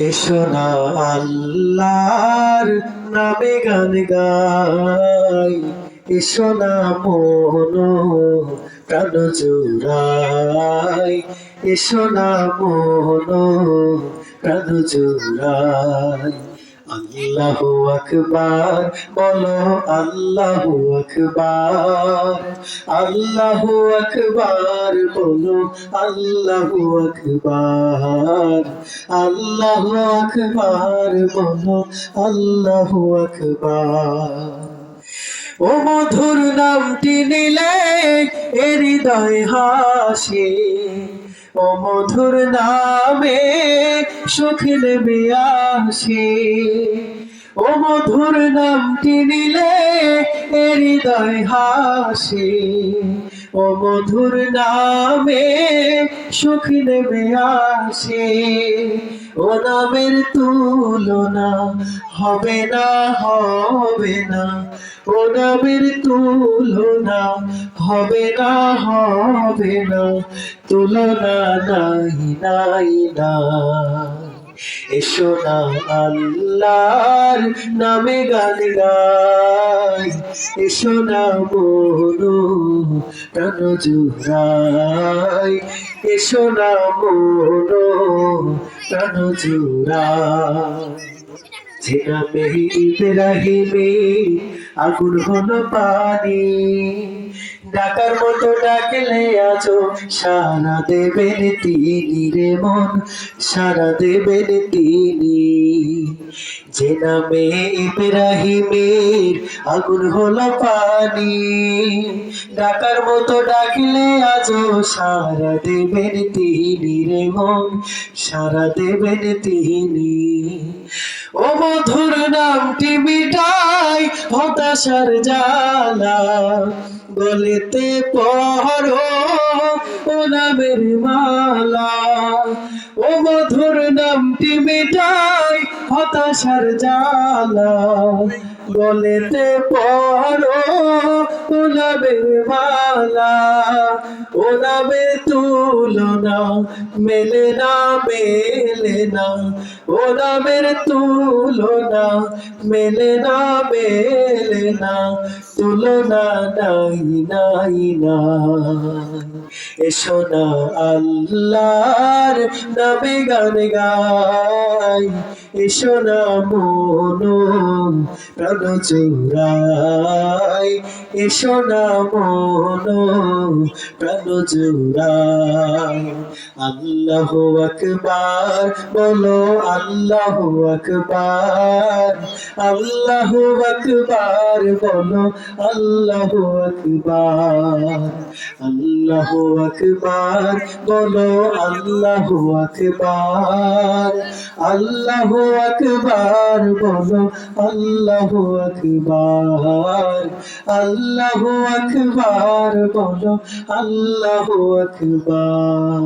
এসো না আল্লাহর নামে গান গাই, এসো না মন প্রাণ জুড়াই, এসো না মন প্রাণ জুড়াই। আল্লাহু আকবার বলো, আল্লাহু আকবার, আল্লাহু আকবার বলো, আল্লাহু আকবার, আল্লাহু আকবার বলো, আল্লাহু আকবার। ও মধুর নামটি নিলে এ হৃদয় হাসে, ও মধুর নামে সুখ নেমে আসে। ও মধুর নামটি নিলে এ হৃদয় হাসে, ও মধুর নামে সুখ নেমে আসে। ও নামের তুলনা হবে না, হবে না, ও নামের তুলনা হবে না, হবে না, তুলনা নাই নাই না। এসো না আল্লাহর নামে গান গাই, এসো না মন প্রাণ জুড়াই, এসো না মন প্রাণ জুড়াই। যে নামে ইব্রাহিমে আগুন হলো পানি, ডাকার মতো ডাকলে আছো সারা দেবেন তিনি রে মন, সারা দেবেন তিনি। যে নামে ইব্রাহিমের আগুন হলো পানি, ডাকার মতো ডাকলে আজো সারা দেবেন তিনি রে মন, সারা দেবেন তিনি। ও মধুর নামটি মিটাই হতাশার জ্বালা, বলেতে পড়ো ও নামের মালা। ও মধুর নামটি মিটাই হতাশার জ্বালা, বলেতে পড়ো ও নামের মালা। ও নামের তুলনা মেলে না, মেলে না, ও নামের তুলনা মেলে না, মেলে না, তুলনা নাই নাই নাই। এসো না আল্লাহর নামে গান গাই, এসো না মন প্রাণ জুড়াই, এসো না মন প্রাণ জুড়াই। আল্লাহু আকবার বলো, আল্লাহু আকবার, আল্লাহু আকবার বলো, আল্লাহু আকবার, আল্লাহু আকবার বলো, আল্লাহু আকবার, আল্লাহু আকবার বলো, আল্লাহু আকবার, আল্লাহু আকবার বলো, আল্লাহু আকবার।